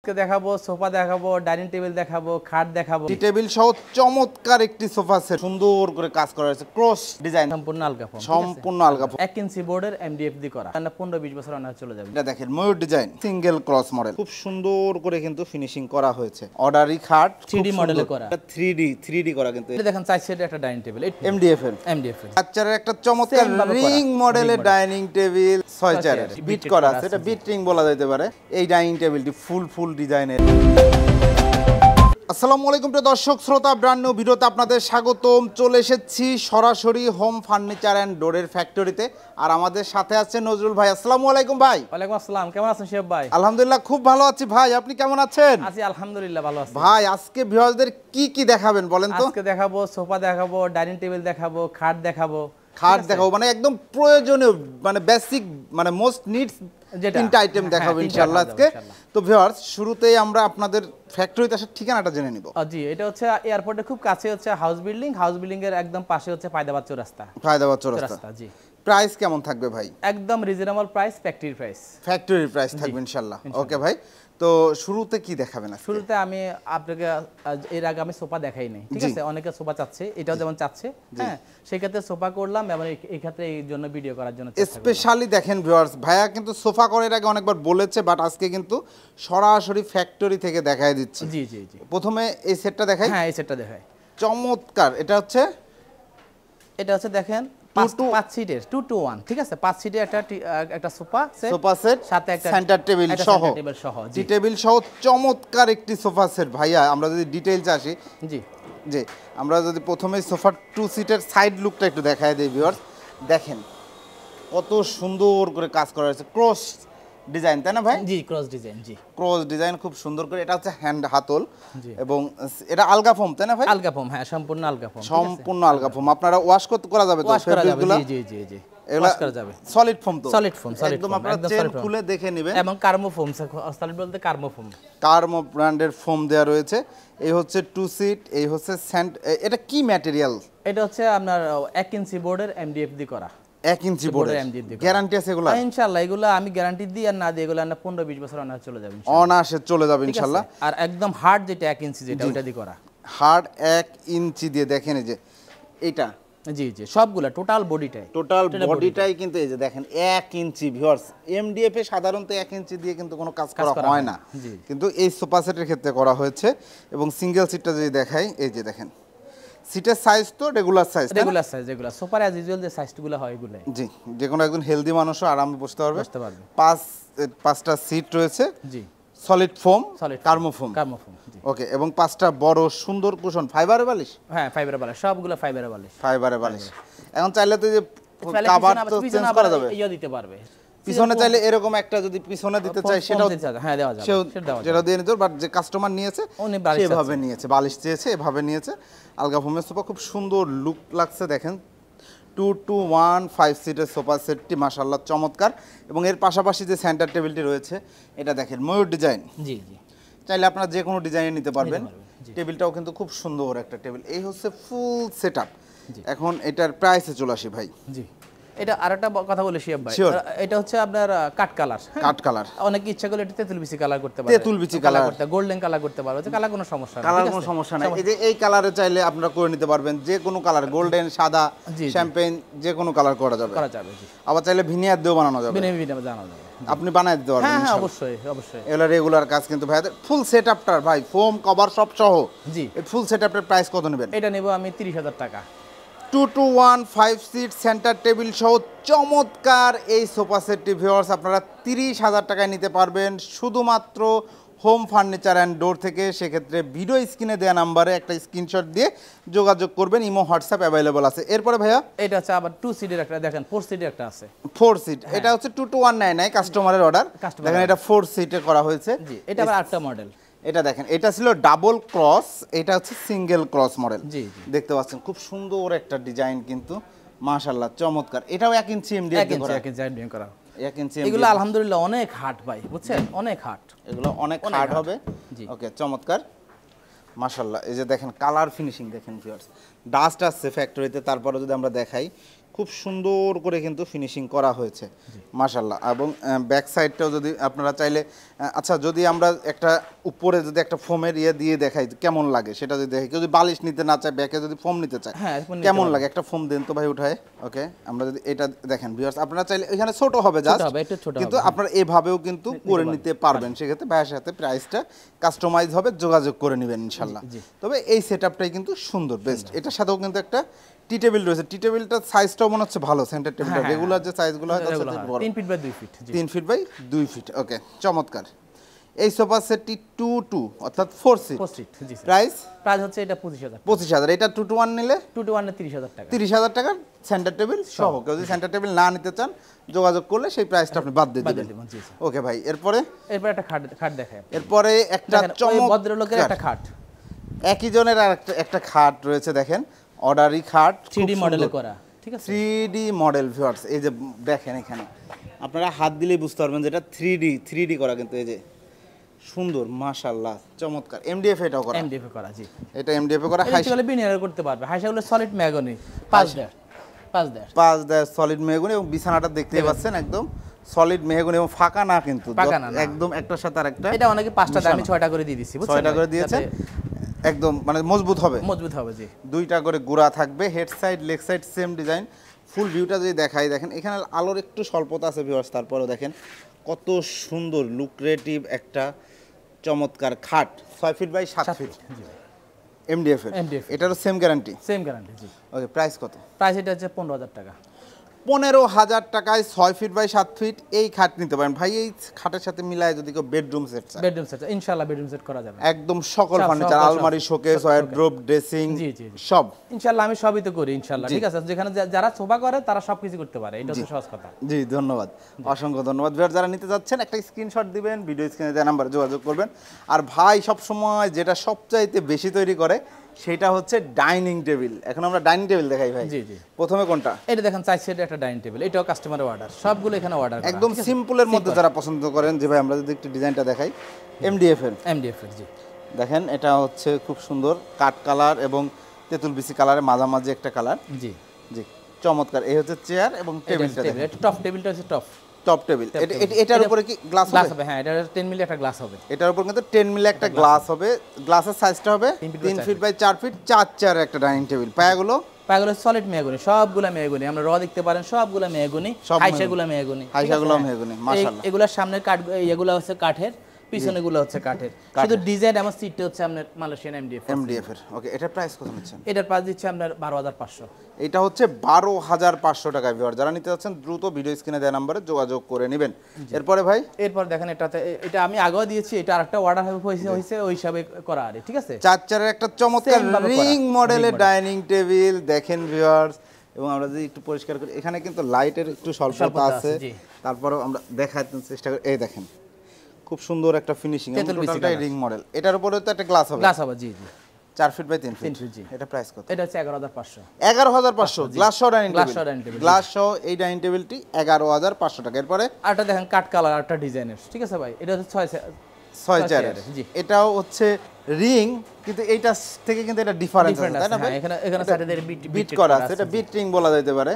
দেখাবো সোফা দেখাবো dining table দেখাবো খাট দেখাবো টেবিল সহ চমৎকার একটি সোফা সেট সুন্দর করে কাজ করা হয়েছে ক্রস ডিজাইন সম্পূর্ণ আলগা ফোম সম্পূর্ণ আলগা ফোম 1 ইঞ্চি বোর্ডের এমডিএফ দিয়ে করা 15-20 বছর অনার চলে যাবে। এটা দেখেন ময়ূর ডিজাইন সিঙ্গেল ক্রস মডেল খুব সুন্দর করে কিন্তু ফিনিশিং করা হয়েছে অর্ডারি খাট 3D মডেলে করা এটা 3D করা কিন্তু এটা দেখেন 4 সিটের একটা ডাইনিং টেবিল এমডিএফ এর বাচ্চার একটা চমৎকার রিং মডেলের ডাইনিং টেবিল 6 চেয়ারের বিট করা আছে এটা বিট রিং বলা যেতে পারে এই ডাইনিং টেবিলটি ফুল ডিজাইনের। আসসালামু আলাইকুম প্রিয় দর্শক শ্রোতা ব্র্যান্ড নিউ ভিডিওতে আপনাদের স্বাগতম। চলে এসেছি সরাসরি হোম ফার্নিচার এন্ড ডোরের ফ্যাক্টরিতে আর আমাদের সাথে আছে নজরুল ভাই। আসসালামু আলাইকুম ভাই। ওয়ালাইকুম আসসালাম, কেমন আছেন শিহাব ভাই? আলহামদুলিল্লাহ খুব ভালো আছি ভাই, আপনি কেমন আছেন? আছি আলহামদুলিল্লাহ ভালো আছি ভাই। আজকে ভিউয়ারদের কি দেখাবেন বলেন তো? আজকে দেখাবো সোফা দেখাবো ডাইনিং টেবিল দেখাবো খাট দেখাবো মানে একদম প্রয়োজনীয় মানে বেসিক মানে মোস্ট নিডস তিনটা আইটেম দেখাবো ইনশাআল্লাহ আজকে। তো ভিউয়ার্স শুরুতেই আমরা আপনাদের ফ্যাক্টরিতে আসার ঠিকানাটা জেনে নিব। জি, এটা হচ্ছে এয়ারপোর্টের খুব কাছে হচ্ছে হাউস বিল্ডিং এর একদম পাশে হচ্ছে ফায়দাবাদ চৌরাস্তা। জি। প্রাইস কেমন থাকবে ভাই? একদম রিজনেবল প্রাইস, ফ্যাক্টরি প্রাইস থাকবে ইনশাআল্লাহ। ওকে ভাই, তো শুরুতে কি দেখাবেন? শুরুতে আমি আপনাকে এর আগে আমি সোফা দেখাই নাই, ঠিক আছে? অনেকে সোফা চাচ্ছে, এটাও যেমন চাচ্ছে, হ্যাঁ সেই ক্ষেত্রে সোফা করলাম এবং এই ক্ষেত্রে এই জন্য ভিডিও করার জন্য স্পেশালি দেখেন ভিউয়ার্স, ভাইয়া কিন্তু সোফা করার আগে অনেকবার বলেছে, বাট আজকে কিন্তু সরাসরি ফ্যাক্টরি থেকে দেখায় দিচ্ছি। জি। প্রথমে এই সেটটা দেখাই। হ্যাঁ, এই সেটটা দেখাই। চমৎকার। এটা হচ্ছে দেখেন 5 সিটের 2 to 1, ঠিক আছে? 5 সিটের একটা সোফা সেট সাথে একটা সেন্টার টেবিল সহ জি টেবিল সহ চমৎকার একটি সোফা সেট। ভাইয়া আমরা যদি ডিটেইলস আসি, জি আমরা যদি প্রথমে সোফার 2 সিটের সাইড লুকটা একটু দেখায় দেই ভিউয়ার্স। দেখেন কত সুন্দর করে কাজ করা হয়েছে, ক্রস ডিজাইন, তাই না ভাই? জি, ক্রস ডিজাইন খুব সুন্দর করে। এটা হচ্ছে হ্যান্ড হাতল এবং এটা আলগা ফোম, তাই না ভাই? আলগা ফোম, হ্যাঁ সম্পূর্ণ আলগা ফোম। আপনারা ওয়াশ করা যাবে তো ফেব্রিকগুলো? জি ওয়াশ করা যাবে। সলিড ফোম তো? সলিড ফোম একদম আপনারা চেন খুলে দেখে নেবেন। এবং কার্মো ফোম, সলিড বলতে কার্মো ব্র্যান্ডের ফোম দেয়া রয়েছে। এই হচ্ছে 2 সিট, এই হচ্ছে এটা কি ম্যাটেরিয়াল? এটা হচ্ছে আপনার 1 ইঞ্চি বোর্ডের এমডিএফ দিয়ে করা। 1 ইঞ্চি বোর্ডের গ্যারান্টি আছে এগুলা? ইনশাআল্লাহ এগুলো আমি গ্যারান্টি দিই আর না দিই এগুলো না 15-20 বছর অনার চলে যাবে অনায়াসে চলে যাবে ইনশাআল্লাহ। আর একদম হার্ড যেটা 1 ইঞ্চি যেটা ওটা দিয়ে করা, হার্ড 1 ইঞ্চি দিয়ে। দেখেন এই যে এটা, জি সবগুলা টোটাল বডিটাই কিন্তু এই যে দেখেন 1 ইঞ্চি। ভিউয়ার্স এমডিএফ এ সাধারণত 1 ইঞ্চি দিয়ে কিন্তু কোনো কাজ করা হয় না, কিন্তু এই সোফা সেটের ক্ষেত্রে করা হয়েছে। এবং সিঙ্গেল সিটটা যদি দেখাই, এই যে দেখেন সিটের সাইজ তো রেগুলার সাইজ যেগুলা সোফার অ্যাজ ইউজুয়াল যে সাইজগুলো হয় এগুলাই। জি, যে কোনো একজন হেলদি মানুষও আরামে বসতে পারবে। 5টা সিট রয়েছে। জি, সলিড ফোম, কার্মো ফোম। ওকে, এবং 5টা বড় সুন্দর কুশন ফাইবারের বালিশ। হ্যাঁ, ফাইবারের বালিশ, সবগুলো ফাইবারের বালিশ। এখন চাইলে তো যে কভার তো চেঞ্জ করা যাবে, দিতে পারবে। পিছনে চাইলে এরকম একটা যদি পিছনে দিতে চাই সেটাও হ্যাঁ দেওয়া যাবে, যেটা দিয়ে নিতে। বাট যে কাস্টমার নিয়েছে সেভাবে নিয়েছে, বালিশ চেয়েছে এভাবে নিয়েছে। আলগা ফোমের সোফা খুব সুন্দর লুক লাগছে। দেখেন 2 to 1 5 সিটের সোফা সেটটি মাশাআল্লাহ চমৎকার। এবং এর পাশাপাশি যে সেন্টার টেবিলটি রয়েছে এটা দেখেন ময়ূর ডিজাইন। জি চাইলে আপনারা যে কোনো ডিজাইনে নিতে পারবেন। টেবিলটাও কিন্তু খুব সুন্দর একটা টেবিল। এই হচ্ছে ফুল সেটআপ। এখন এটার প্রাইসে চলে আসি ভাই। জি, এটা আরেকটা কথা বলে শিয়াব ভাই, এটা হচ্ছে আপনার কাট কালার। অনেক ইচ্ছা করলে এটা তেঁতুল বিচি কালার করতে পারে, গোল্ডেন কালার করতে পারে, কালার কোনো সমস্যা নাই। এই যে এই কালারে চাইলে আপনারা করে নিতে পারবেন, যে কোনো কালার, গোল্ডেন, সাদা, শ্যাম্পেন, যে কোনো কালার করা যাবে। আবার চাইলে ভিনিয়ার দিয়েও বানানো যাবে। আপনি বানাই দিতে পারবেন। হ্যাঁ অবশ্যই এগুলা রেগুলার কাজ কিন্তু ভাইদের। ফুল সেটআপটার ভাই ফোম কভার সব সহ জি এই ফুল সেটআপটার প্রাইস কত নেবেন? এটা নেব আমি 30,000 টাকা। 2 to 1 5 সিট সেন্টার টেবিল সহ চমৎকার এই সোফা সেটটি ভিউয়ার্স আপনারা 30,000 টাকায় নিতে পারবেন শুধুমাত্র হোম ফার্নিচার অ্যান্ড ডোর থেকে। সেক্ষেত্রে ভিডিও স্ক্রিনে দেওয়া নাম্বারে একটা স্ক্রিনশট দিয়ে যোগাযোগ করবেন। ইমো হোয়াটসঅ্যাপ অ্যাভেলেবল আছে। এরপরে ভাইয়া এটা হচ্ছে আবার 2 সিটের একটা দেখেন, 4 সিটের একটা আছে। 4 সিট, এটা হচ্ছে 2 to 1 নাই কাস্টমারের অর্ডার। দেখেন এটা 4 সিটে করা হয়েছে। জি, এটা আবার আরেকটা মডেল। এটা দেখেন, এটা ছিল ডাবল ক্রস, এটা হচ্ছে সিঙ্গেল ক্রস মডেল। জি দেখতে পাচ্ছেন খুব সুন্দর একটা ডিজাইন কিন্তু মাশাআল্লাহ চমৎকার। এটাও 1 ইঞ্চি এমডিএফ করা। এগুলো আলহামদুলিল্লাহ অনেক হার্ড ভাই, বুঝছেন? অনেক হার্ড, এগুলো অনেক হার্ড হবে। ওকে চমৎকার মাশাআল্লাহ। এই যে দেখেন কালার ফিনিশিং দেখেন ভিউয়ার্স, ডাস্ট আসছে ফ্যাক্টরিতে, তারপরে যদি আমরা দেখাই খুব সুন্দর করে কিন্তু ফিনিশিং করা হয়েছে মাশাআল্লাহ। এবং ব্যাক সাইডটাও যদি আপনারা চাইলে, আচ্ছা যদি আমরা একটা উপরে যদি একটা ফোমের দিয়ে দেখাই কেমন লাগে সেটা যদি দেখি, কেউ যদি বালিশ নিতে না চায়, ব্যাকে যদি ফোম নিতে চায় কেমন লাগে, একটা ফোম দেন তো ভাই উঠায়। ওকে, আমরা যদি এটা দেখেন ভিউয়ার্স, আপনারা চাইলে এখানে ছোট হবে জাস্ট, কিন্তু আপনারা এভাবেও কিন্তু করে নিতে পারবেন। সেক্ষেত্রে ভাইয়ের সাথে প্রাইসটা কাস্টমাইজ হবে, যোগাযোগ করে নেবেন ইনশাল্লাহ। তবে এই সেটআপটাই কিন্তু সুন্দর, বেস্ট। এটার সাথেও কিন্তু একটা টি টেবিল রয়েছে। টি টেবিলটার সাইজটাও মনে হচ্ছে ভালো, সেন্টার টেবিলটা রেগুলার যে সাইজগুলো হয় তার সাথে বড়, 3 feet by 2 feet, 3 feet by 2 feet. Okay, চমৎকার। এই সোফা সেটটি 2 অর্থাৎ 4 সিট, জি স্যার। প্রাইস হচ্ছে এটা 25000। 25000। এটা 2 to 1 নিলে 2 to 1 এ 30000 টাকা, 30000 টাকার সেন্টার টেবিল সহ। কেউ যদি সেন্টার টেবিল না নিতে চান, যোগাযোগ করলে সেই প্রাইসটা আপনি বাদ দিয়ে দিবেন। ওকে ভাই, এরপরে একটা খাট দেখাই। এরপরে একটা চমৎকার ভদ্রলোকের একটা খাট, একই জনের আর একটা খাট রয়েছে, দেখেন অর্ডারি খাট, 3D মডেলে করা, ঠিক আছে, 3D মডেল ভিউয়ার্স। এই যে দেখেন এখানে আপনারা হাত দিলেই বুঝতে পারবেন যে এটা 3D করা, কিন্তু এই যে সুন্দর মাশাআল্লাহ চমৎকার। এমডিএফ এটাও করা, এমডিএফ করা, জি এটা এমডিএফ করা। হাইশাগুলো বিনিয়ার করতে পারবে, হাইশাগুলো সলিড ম্যাগনি 5 দেড় সলিড মেহগনি। এবং বিছানাটা দেখতেই পাচ্ছেন একদম সলিড মেহগনি এবং ফাঁকা না, কিন্তু একদম একটার সাথে আরেকটা। এটা অনেকে 5টা দামি 6টা করে দিয়ে দিছি, বুঝছেন, 6টা করে দিয়েছেন, একদম মানে মজবুত হবে, জি। 2টা করে গুড়া থাকবে, head side leg side same design. Full ভিউটা যদি দেখাই, দেখেন এখানে আলোর একটু স্বল্পতা আছে ভিউয়ার্স, তারপরেও দেখেন কত সুন্দর লুক্রেটিভ একটা চমৎকার খাট, 6 ফিট বাই 7 ফিট এমডিএফ এর। এটারও সেম গ্যারান্টি, জি। ওকে, প্রাইস কত? প্রাইস এটা হচ্ছে 15000 টাকা। 15000 টাকায় 6 ফিট বাই 7 ফিট এই খাট নিতে পারেন ভাই। এই খাটের সাথে মিলায় যদি কেউ বেডরুম সেট চায়, ইনশাআল্লাহ বেডরুম সেট করা যাবে, একদম সকল ফার্নিচার, আলমারি, শোকেস, ওয়ারড্রোব, ড্রেসিং, সব ইনশাআল্লাহ আমি সবই তো করি ইনশাআল্লাহ, ঠিক আছে। যেখানে যারা সোফা করে তারা সবকিছু করতে পারে, এটা হচ্ছে সহজ কথা। জি, ধন্যবাদ, অসংখ্য ধন্যবাদ। যারা নিতে যাচ্ছেন একটা স্ক্রিনশট দিবেন, ভিডিও স্ক্রিনে দেওয়া নাম্বারে যোগাযোগ করবেন। আর ভাই সব সময় যেটা সবচাইতে বেশি তৈরি করে সেটা হচ্ছে ডাইনিং টেবিল। এখন আমরা ডাইনিং টেবিল দেখাই ভাই। জি। প্রথমে কোনটা? এটা দেখেন 4 সিটের একটা ডাইনিং টেবিল, এটাও কাস্টমারের অর্ডার, সবগুলো এখানে অর্ডার, একদম সিম্পলের মধ্যে যারা পছন্দ করেন, যে ভাই আমরা যদি একটু ডিজাইনটা দেখাই, এমডিএফ এর, জি দেখেন এটা হচ্ছে খুব সুন্দর কাঠ কালার এবং তেঁতুল বিচি কালারের মাঝামাঝি একটা কালার, জি চমৎকার। এই হচ্ছে চেয়ার এবং টেবিলটা, টপ টেবিলটা হচ্ছে টপ টেবিল। এটার উপরে কি গ্লাস হবে? হ্যাঁ, এটা 10 মিলি একটা গ্লাস হবে, এটার উপর কিন্তু 10 মিলি একটা গ্লাস হবে। গ্লাসের সাইজটা হবে 3 ফিট বাই 4 ফিট, 4 চেয়ারের একটা ডাইনিং টেবিল। পায়াগুলো সলিড মেহগনি, সবগুলা মেহগনি, আমরা র দেখতে পারেন সবগুলা মেহগনি, হাইশাগুলা মেহগনি, মাশাআল্লাহ। এগুলার সামনের কাঠ, এগুলা হচ্ছে কাঠের, পিছনে গুলো হচ্ছে কাঠের, শুধু ডিজাইন এবং সিটটা হচ্ছে আপনার মালয়েশিয়ান এমডিএফ এর। ওকে, এটার প্রাইস কত নিচ্ছেন? এটার প্রাইস দিচ্ছে আপনার 12500। এটা হচ্ছে 12500 টাকা। ভিউয়ার যারা নিতে যাচ্ছেন দ্রুত ভিডিও স্ক্রিনে দেওয়া নম্বরে যোগাযোগ করে নেবেন। এরপরে ভাই, এরপর দেখেন এটা আমি আগেও দিয়েছি, এটা আরেকটা অর্ডার হয়েছে ওই হিসাবে করা আর, ঠিক আছে। 4 চেয়ারের একটা চমৎকার রিং মডেলের ডাইনিং টেবিল দেখেন ভিউয়ার্স। এবং আমরা যদি একটু পরিষ্কার করি, এখানে কিন্তু লাইটের একটু স্বল্পতা আছে, তারপরেও আমরা দেখাতে চেষ্টা করি। এই দেখেন খুব সুন্দর একটা ফিনিশিং, টোটালটাই রিং মডেল। এটার উপরে তো একটা গ্লাস হবে, জি 4 ফিট বাই 3 ফিট, জি। এটা প্রাইস কত? এটা হচ্ছে 11500। 11500 গ্লাস সহ ডাইনিং টেবিল, গ্লাস সহ এই ডাইনিং টেবিলটি 11500 টাকা। এরপরে আরটা দেখেন কাট কালার, আরটা ডিজাইনের, ঠিক আছে ভাই। এটা হচ্ছে 6 চেয়ারের, জি। এটাও হচ্ছে রিং, কিন্তু এইটা থেকে কিন্তু এটা ডিফারেন্স আছে, তাই না ভাই? এখানে সাইডে বিট করা আছে, এটা বিট রিং বলা যেতে পারে।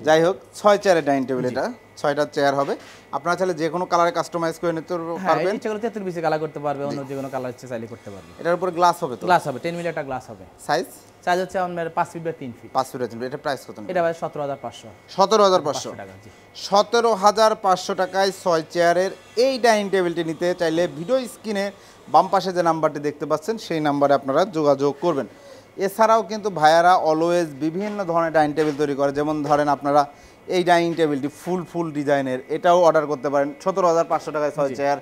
যাই হোক, 6 চেয়ারের ডাইনিং টেবিল, এটা 6টা চেয়ার হবে। আপনারা চাইলে যে কোনো কালারে কাস্টমাইজ করে নিতে পারবেন, ইচ্ছা করলে 33 বিসি কালার করতে পারবে, অন্য যে কোনো কালার ইচ্ছা চাইলে করতে পারবে। এটার উপরে গ্লাস হবে, তো গ্লাস হবে, 10 মিলি একটা গ্লাস হবে। সাইজ হচ্ছে আমাদের 5 feet by 3 feet, 5 feet by 3 feet. এটা প্রাইস কত? এটা ভাই 17500। 17500 টাকা, জি। 17500 টাকায় 6 চেয়ারের এই ডাইনিং টেবিলটি নিতে চাইলে ভিডিও স্ক্রিনে বাম পাশে যে নাম্বারটি দেখতে পাচ্ছেন সেই নাম্বারে আপনারা যোগাযোগ করবেন। এছাড়াও কিন্তু ভাইয়ারা অলওয়েজ বিভিন্ন ধরনের ডাইনিং টেবিল তৈরি করে, যেমন ধরেন আপনারা এই ডাইনিং টেবিলটি ফুল ডিজাইনের, এটাও অর্ডার করতে পারেন 17500 টাকায় 6 চেয়ার।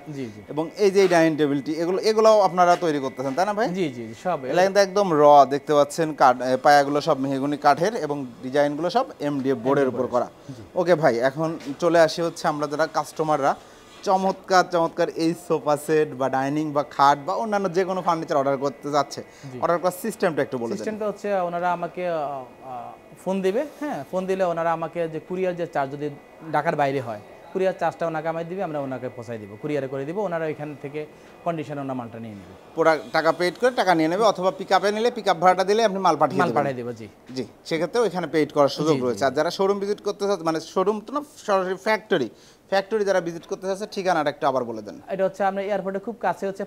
এবং এই যে ডাইনিং টেবিলটি, এগুলোও আপনারা তৈরি করতেছেন, তাই না ভাই? জি সব এগুলো কিন্তু একদম র দেখতে পাচ্ছেন, কাঠ পায়াগুলো সব মেহগনি কাঠের এবং ডিজাইনগুলো সব এমডিএফ বোর্ডের উপর করা। ওকে ভাই, এখন চলে আসি হচ্ছে আমরা যারা কাস্টমাররা চমৎকার এই সোফা সেট বা ডাইনিং বা খাট বা অন্যান্য যে কোনো ফার্নিচার অর্ডার করতে যাচ্ছে, অর্ডার করার সিস্টেমটা একটু বলে দেন। সিস্টেমটা হচ্ছে ওনারা আমাকে ফোন দিবে, হ্যাঁ, ফোন দিলে ওনারা আমাকে যে কুরিয়ার যে চার্জ যদি ঢাকার বাইরে হয় কুরিয়ার চার্জটা ওনাকে আমায় দিবে, আমরা ওনাকে পৌঁছাই দিব, কুরিয়ারে করে দিব, ওনারা এখান থেকে কন্ডিশনে ওনার মালটা নিয়ে নেবে। পুরো টাকা পেড করে টাকা নিয়ে নেবে, অথবা পিকআপে নিলে পিকআপ ভাড়াটা দিলে আপনি মাল পাঠিয়ে দেব। জি জি, সেক্ষেত্রে ওইখানে পেড করার সুযোগ রয়েছে। আর যারা শোরুম ভিজিট করতে চাচ্ছে, মানে শোরুম তো না, সরাসরি ফ্যাক্টরি যারা ভিজিট করতে চাচ্ছে, ঠিকানাটা একটু আবার বলে দেন। এটা হচ্ছে আমরা এয়ারপোর্টের খুব কাছে হচ্ছে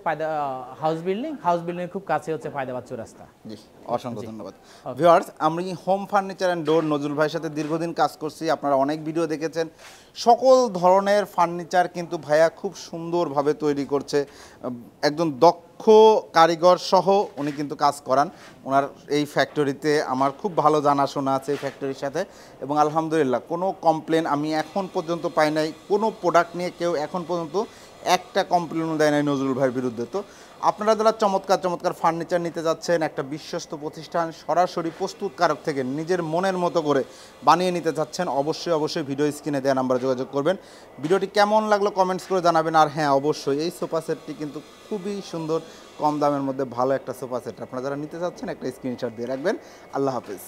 হাউস বিল্ডিং খুব কাছে হচ্ছে পায়দাবাদ চৌরাস্তা। জি, অসংখ্য ধন্যবাদ। ভিউয়ার্স, আমি home furniture and door Nazrul ভাইয়ের সাথে দীর্ঘদিন কাজ করছি, আপনারা অনেক ভিডিও দেখেছেন। সকল ধরনের ফার্নিচার কিন্তু ভাইয়া খুব সুন্দরভাবে তৈরি করছে, একজন দক্ষ কারিগর সহ উনি কিন্তু কাজ করান ওনার এই ফ্যাক্টরিতে। আমার খুব ভালো জানাশোনা আছে এই ফ্যাক্টরির সাথে, এবং আলহামদুলিল্লাহ কোনো কমপ্লেন আমি এখন পর্যন্ত পাই নাই। কোনো প্রোডাক্ট নিয়ে কেউ এখন পর্যন্ত একটা কমপ্লেনও দেয় নাই নজরুল ভাইয়ের বিরুদ্ধে। তো আপনারা যারা চমৎকার ফার্নিচার নিতে যাচ্ছেন, একটা বিশ্বস্ত প্রতিষ্ঠান সরাসরি প্রস্তুতকারক থেকে নিজের মনের মতো করে বানিয়ে নিতে চাচ্ছেন, অবশ্যই ভিডিও স্ক্রিনে দেওয়া নাম্বারে যোগাযোগ করবেন। ভিডিওটি কেমন লাগলো কমেন্টস করে জানাবেন। আর হ্যাঁ, অবশ্যই এই সোফা সেটটি কিন্তু খুবই সুন্দর, কম দামের মধ্যে ভালো একটা সোফা সেট। আপনারা যারা নিতে চাচ্ছেন একটা স্ক্রিনশট দিয়ে রাখবেন। আল্লাহ হাফেজ।